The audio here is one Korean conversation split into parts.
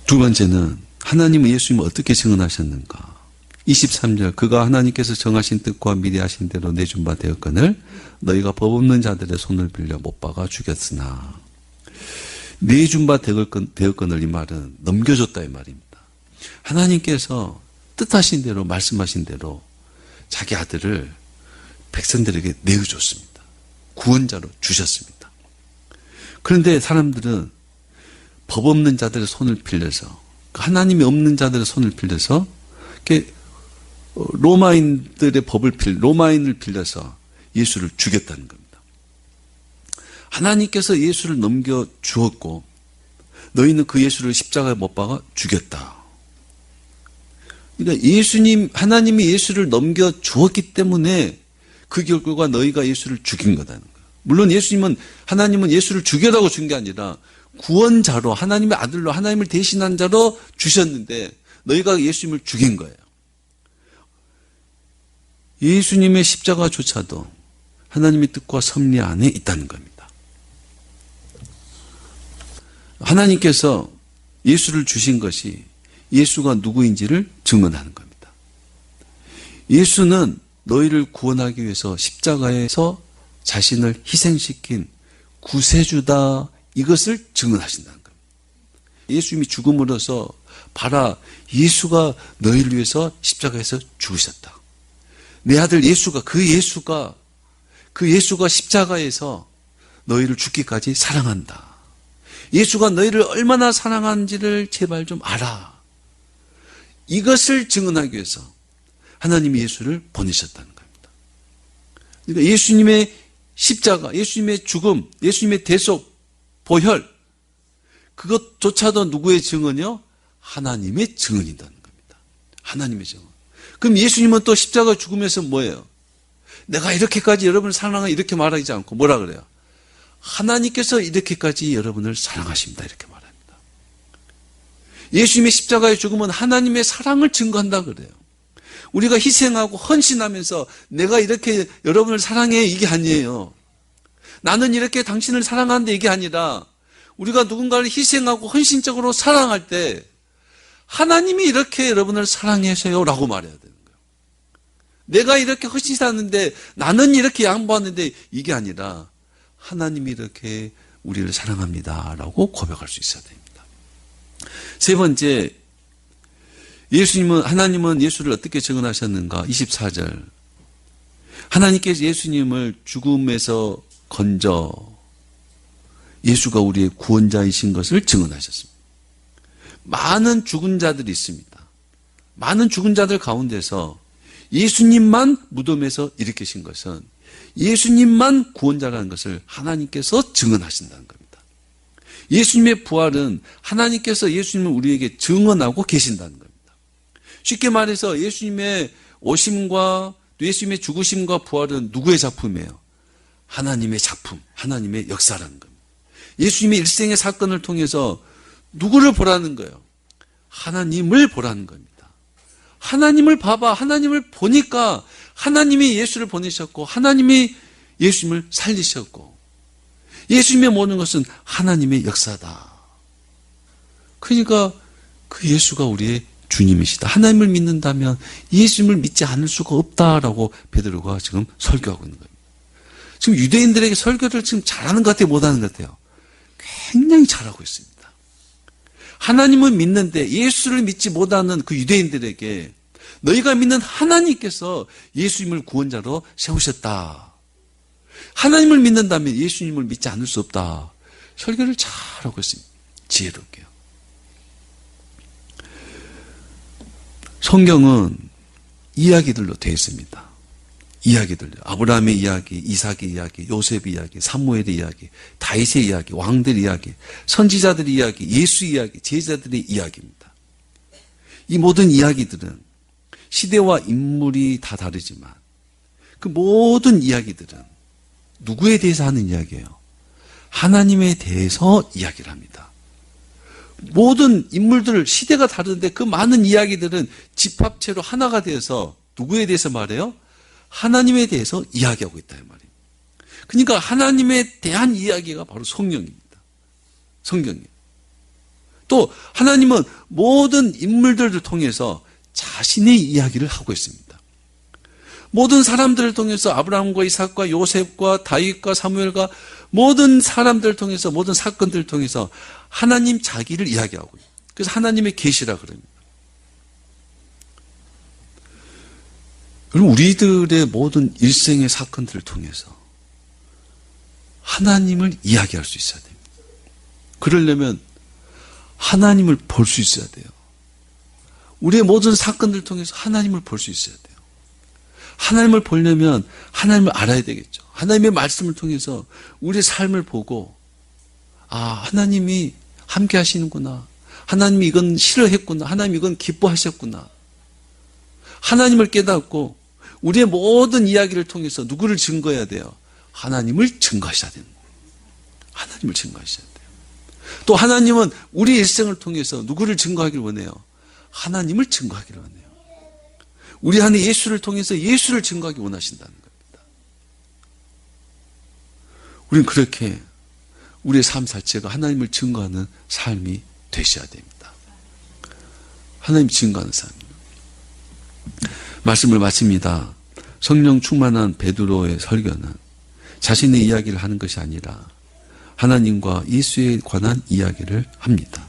두 번째는 하나님은 예수님을 어떻게 증언하셨는가. 23절 그가 하나님께서 정하신 뜻과 미리 하신 대로 내준 바 되었거늘 너희가 법 없는 자들의 손을 빌려 못 박아 죽였으나. 내준 바 되었거늘 이 말은 넘겨줬다 이 말입니다. 하나님께서 뜻하신 대로 말씀하신 대로 자기 아들을 백성들에게 내어줬습니다. 구원자로 주셨습니다. 그런데 사람들은 법 없는 자들의 손을 빌려서 하나님이 없는 자들의 손을 빌려서 이렇게 로마인을 빌려서 예수를 죽였다는 겁니다. 하나님께서 예수를 넘겨 주었고 너희는 그 예수를 십자가에 못 박아 죽였다. 그러니까 하나님이 예수를 넘겨 주었기 때문에 그 결과가 너희가 예수를 죽인 거다는 거예요. 물론 하나님은 예수를 죽여라고 준 게 아니라 구원자로 하나님의 아들로 하나님을 대신한 자로 주셨는데 너희가 예수님을 죽인 거예요. 예수님의 십자가조차도 하나님의 뜻과 섭리 안에 있다는 겁니다. 하나님께서 예수를 주신 것이 예수가 누구인지를 증언하는 겁니다. 예수는 너희를 구원하기 위해서 십자가에서 자신을 희생시킨 구세주다, 이것을 증언하신다는 겁니다. 예수님이 죽음으로써 봐라, 예수가 너희를 위해서 십자가에서 죽으셨다. 내 아들 그 예수가 십자가에서 너희를 죽기까지 사랑한다. 예수가 너희를 얼마나 사랑하는지를 제발 좀 알아. 이것을 증언하기 위해서 하나님이 예수를 보내셨다는 겁니다. 그러니까 예수님의 십자가, 예수님의 죽음, 예수님의 대속, 보혈, 그것조차도 누구의 증언이요? 하나님의 증언이라는 겁니다. 하나님의 증언. 그럼 예수님은 또 십자가 죽으면서 뭐예요? 내가 이렇게까지 여러분을 사랑하 이렇게 말하지 않고 뭐라 그래요? 하나님께서 이렇게까지 여러분을 사랑하십니다. 이렇게 말합니다. 예수님의 십자가의 죽음은 하나님의 사랑을 증거한다 그래요. 우리가 희생하고 헌신하면서 내가 이렇게 여러분을 사랑해 이게 아니에요. 나는 이렇게 당신을 사랑하는데 이게 아니라 우리가 누군가를 희생하고 헌신적으로 사랑할 때 하나님이 이렇게 여러분을 사랑해서요 라고 말해야 되는 거예요. 내가 이렇게 헌신하는데 나는 이렇게 양보하는데 이게 아니라 하나님이 이렇게 우리를 사랑합니다 라고 고백할 수 있어야 됩니다. 세 번째, 하나님은 예수를 어떻게 증언하셨는가? 24절 하나님께서 예수님을 죽음에서 건져 예수가 우리의 구원자이신 것을 증언하셨습니다. 많은 죽은 자들이 있습니다. 많은 죽은 자들 가운데서 예수님만 무덤에서 일으키신 것은 예수님만 구원자라는 것을 하나님께서 증언하신다는 겁니다. 예수님의 부활은 하나님께서 예수님을 우리에게 증언하고 계신다는 겁니다. 쉽게 말해서 예수님의 오심과 예수님의 죽으심과 부활은 누구의 작품이에요? 하나님의 작품, 하나님의 역사라는 겁니다. 예수님의 일생의 사건을 통해서 누구를 보라는 거예요? 하나님을 보라는 겁니다. 하나님을 봐봐. 하나님을 보니까 하나님이 예수를 보내셨고 하나님이 예수님을 살리셨고 예수님의 모든 것은 하나님의 역사다. 그러니까 그 예수가 우리의 주님이시다. 하나님을 믿는다면 예수님을 믿지 않을 수가 없다라고 베드로가 지금 설교하고 있는 겁니다. 지금 유대인들에게 설교를 지금 잘하는 것 같아요? 못하는 것 같아요? 굉장히 잘하고 있습니다. 하나님은 믿는데 예수를 믿지 못하는 그 유대인들에게 너희가 믿는 하나님께서 예수님을 구원자로 세우셨다. 하나님을 믿는다면 예수님을 믿지 않을 수 없다. 설교를 잘하고 있습니다. 지혜롭게요. 성경은 이야기들로 되어 있습니다. 이야기들, 아브라함의 이야기, 이삭의 이야기, 요셉의 이야기, 사무엘의 이야기, 다윗의 이야기, 왕들의 이야기, 선지자들의 이야기, 예수 이야기, 제자들의 이야기입니다. 이 모든 이야기들은 시대와 인물이 다 다르지만 그 모든 이야기들은 누구에 대해서 하는 이야기예요? 하나님에 대해서 이야기를 합니다. 모든 인물들, 시대가 다른데 그 많은 이야기들은 집합체로 하나가 되어서 누구에 대해서 말해요? 하나님에 대해서 이야기하고 있다 이 말이에요. 그러니까 하나님에 대한 이야기가 바로 성경입니다. 성경이에요. 또 하나님은 모든 인물들을 통해서 자신의 이야기를 하고 있습니다. 모든 사람들을 통해서 아브라함과 이삭과 요셉과 다윗과 사무엘과 모든 사람들을 통해서 모든 사건들을 통해서 하나님 자기를 이야기하고 있어요. 그래서 하나님의 계시라 그럽니다. 여러분, 우리들의 모든 일생의 사건들을 통해서 하나님을 이야기할 수 있어야 됩니다. 그러려면 하나님을 볼 수 있어야 돼요. 우리의 모든 사건들을 통해서 하나님을 볼 수 있어야 돼요. 하나님을 보려면 하나님을 알아야 되겠죠. 하나님의 말씀을 통해서 우리의 삶을 보고, 아, 하나님이 함께 하시는구나. 하나님이 이건 싫어했구나. 하나님이 이건 기뻐하셨구나. 하나님을 깨닫고 우리의 모든 이야기를 통해서 누구를 증거해야 돼요? 하나님을 증거하셔야 됩니다. 하나님을 증거하셔야 돼요. 또 하나님은 우리 일생을 통해서 누구를 증거하기를 원해요? 하나님을 증거하기를 원해요. 우리 안에 예수를 통해서 예수를 증거하기 원하신다는 겁니다. 우리는 그렇게 우리의 삶 자체가 하나님을 증거하는 삶이 되셔야 됩니다. 하나님 증거하는 삶입니다. 말씀을 마칩니다. 성령 충만한 베드로의 설교는 자신의 이야기를 하는 것이 아니라 하나님과 예수에 관한 이야기를 합니다.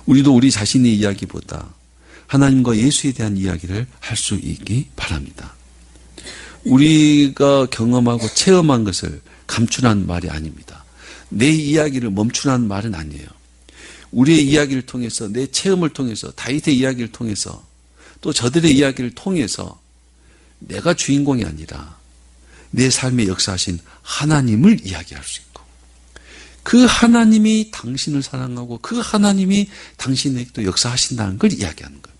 우리도 우리 자신의 이야기보다 하나님과 예수에 대한 이야기를 할 수 있기 바랍니다. 우리가 경험하고 체험한 것을 감추라는 말이 아닙니다. 내 이야기를 멈추라는 말은 아니에요. 우리의 이야기를 통해서, 내 체험을 통해서, 다윗의 이야기를 통해서, 또 저들의 이야기를 통해서 내가 주인공이 아니라 내 삶에 역사하신 하나님을 이야기할 수 있고, 그 하나님이 당신을 사랑하고 그 하나님이 당신에게 또 역사하신다는 걸 이야기하는 겁니다.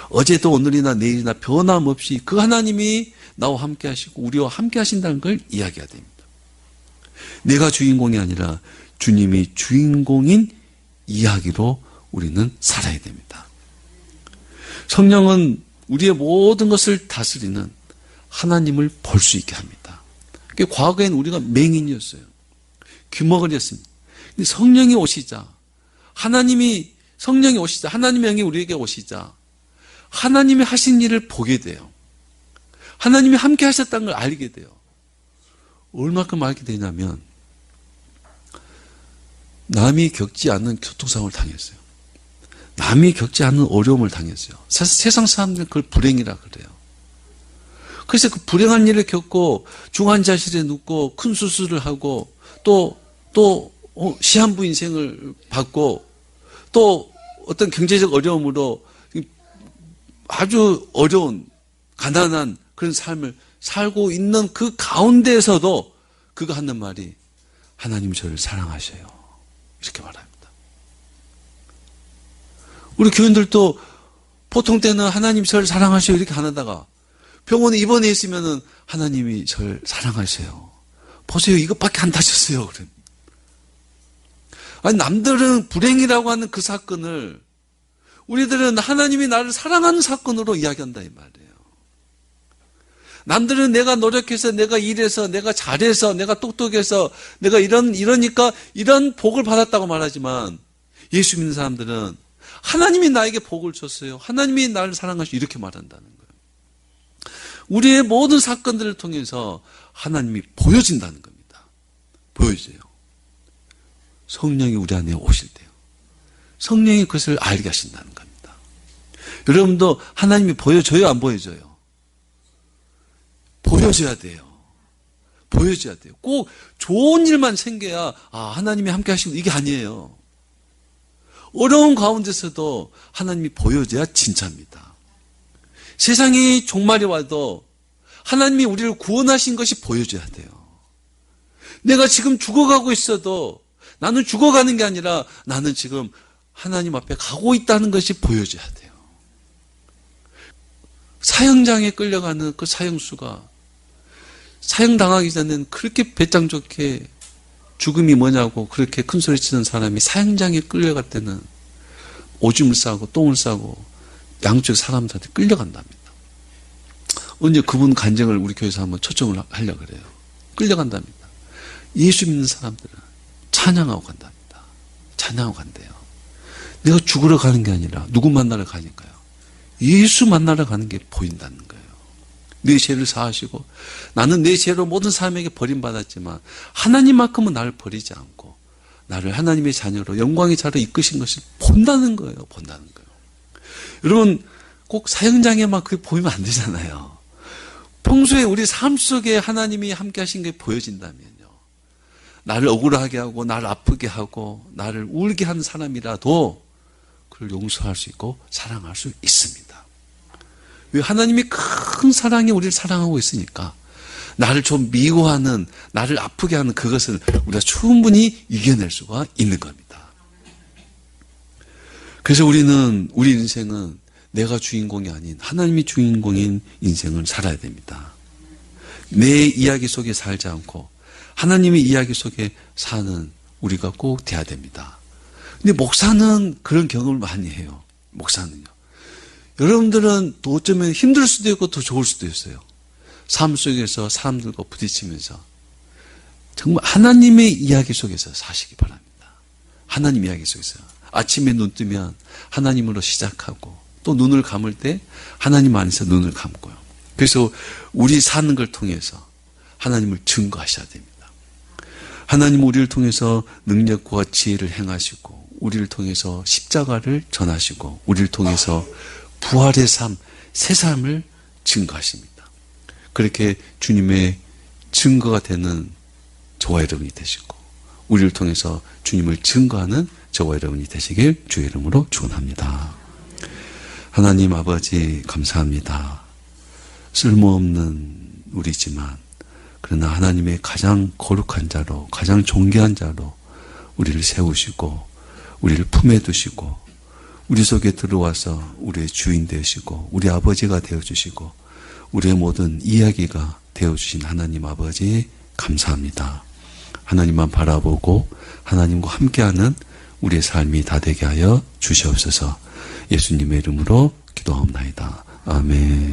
어제도 오늘이나 내일이나 변함없이 그 하나님이 나와 함께 하시고 우리와 함께 하신다는 걸 이야기해야 됩니다. 내가 주인공이 아니라 주님이 주인공인 이야기로 우리는 살아야 됩니다. 성령은 우리의 모든 것을 다스리는 하나님을 볼 수 있게 합니다. 과거에는 우리가 맹인이었어요. 귀머거리였습니다. 근데 성령이 오시자, 하나님의 영이 우리에게 오시자, 하나님이 하신 일을 보게 돼요. 하나님이 함께 하셨다는 걸 알게 돼요. 얼마큼 알게 되냐면, 남이 겪지 않는 교통사고를 당했어요. 남이 겪지 않는 어려움을 당했어요. 세상 사람들은 그걸 불행이라 그래요. 그래서 그 불행한 일을 겪고 중환자실에 눕고 큰 수술을 하고 또 시한부 인생을 받고 또 어떤 경제적 어려움으로 아주 어려운 가난한 그런 삶을 살고 있는 그 가운데에서도 그가 하는 말이 하나님 저를 사랑하셔요. 이렇게 말합니다. 우리 교인들도 보통 때는 하나님 저를 사랑하셔요 이렇게 안 하다가 병원에 입원해 있으면은 하나님이 저를 사랑하셔요. 보세요, 이것밖에 안 다쳤어요. 그래. 아니, 남들은 불행이라고 하는 그 사건을 우리들은 하나님이 나를 사랑하는 사건으로 이야기한다 이 말이에요. 남들은 내가 노력해서, 내가 일해서, 내가 잘해서, 내가 똑똑해서, 내가 이러니까 이런 복을 받았다고 말하지만 예수 믿는 사람들은 하나님이 나에게 복을 줬어요. 하나님이 나를 사랑하시고 이렇게 말한다는 거예요. 우리의 모든 사건들을 통해서 하나님이 보여진다는 겁니다. 보여져요. 성령이 우리 안에 오실 때요. 성령이 그것을 알게 하신다는 겁니다. 여러분도 하나님이 보여줘요, 안 보여줘요? 보여줘야 돼요. 보여줘야 돼요. 꼭 좋은 일만 생겨야 하나님이 함께 하시고 이게 아니에요. 어려운 가운데서도 하나님이 보여줘야 진짜입니다. 세상이 종말이 와도 하나님이 우리를 구원하신 것이 보여줘야 돼요. 내가 지금 죽어가고 있어도 나는 죽어가는 게 아니라 나는 지금 하나님 앞에 가고 있다는 것이 보여줘야 돼요. 사형장에 끌려가는 그 사형수가 사형당하기 전에는 그렇게 배짱 좋게 죽음이 뭐냐고 그렇게 큰 소리 치는 사람이 사형장에 끌려갈 때는 오줌을 싸고 똥을 싸고 양쪽 사람들한테 끌려간답니다. 언제 그분 간증을 우리 교회에서 한번 초청을 하려고 그래요. 끌려간답니다. 예수 믿는 사람들은 찬양하고 간답니다. 찬양하고 간대요. 내가 죽으러 가는 게 아니라 누구 만나러 가니까요. 예수 만나러 가는 게 보인다는 거예요. 내 죄를 사하시고 나는 내 죄로 모든 사람에게 버림받았지만 하나님만큼은 나를 버리지 않고 나를 하나님의 자녀로 영광의 자로 이끄신 것을 본다는 거예요. 본다는 거예요. 여러분 꼭 사형장에만 그게 보이면 안 되잖아요. 평소에 우리 삶 속에 하나님이 함께 하신 게 보여진다면요. 나를 억울하게 하고 나를 아프게 하고 나를 울게 한 사람이라도 그를 용서할 수 있고 사랑할 수 있습니다. 왜? 하나님이 큰 사랑에 우리를 사랑하고 있으니까 나를 좀 미워하는, 나를 아프게 하는 그것을 우리가 충분히 이겨낼 수가 있는 겁니다. 그래서 우리는 우리 인생은 내가 주인공이 아닌 하나님이 주인공인 인생을 살아야 됩니다. 내 이야기 속에 살지 않고 하나님의 이야기 속에 사는 우리가 꼭 돼야 됩니다. 근데 목사는 그런 경험을 많이 해요. 목사는요. 여러분들은 또 어쩌면 힘들 수도 있고 더 좋을 수도 있어요. 삶 속에서 사람들과 부딪히면서 정말 하나님의 이야기 속에서 사시기 바랍니다. 하나님 이야기 속에서. 아침에 눈 뜨면 하나님으로 시작하고 또 눈을 감을 때 하나님 안에서 눈을 감고요. 그래서 우리 사는 걸 통해서 하나님을 증거하셔야 됩니다. 하나님 우리를 통해서 능력과 지혜를 행하시고 우리를 통해서 십자가를 전하시고 우리를 통해서 부활의 삶, 새 삶을 증거하십니다. 그렇게 주님의 증거가 되는 저와 여러분이 되시고 우리를 통해서 주님을 증거하는 저와 여러분이 되시길 주의 이름으로 축원합니다. 하나님 아버지 감사합니다. 쓸모없는 우리지만 그러나 하나님의 가장 거룩한 자로 가장 존귀한 자로 우리를 세우시고 우리를 품에 두시고 우리 속에 들어와서 우리의 주인 되시고 우리 아버지가 되어주시고 우리의 모든 이야기가 되어주신 하나님 아버지 감사합니다. 하나님만 바라보고 하나님과 함께하는 우리의 삶이 다 되게 하여 주시옵소서. 예수님의 이름으로 기도하옵나이다. 아멘.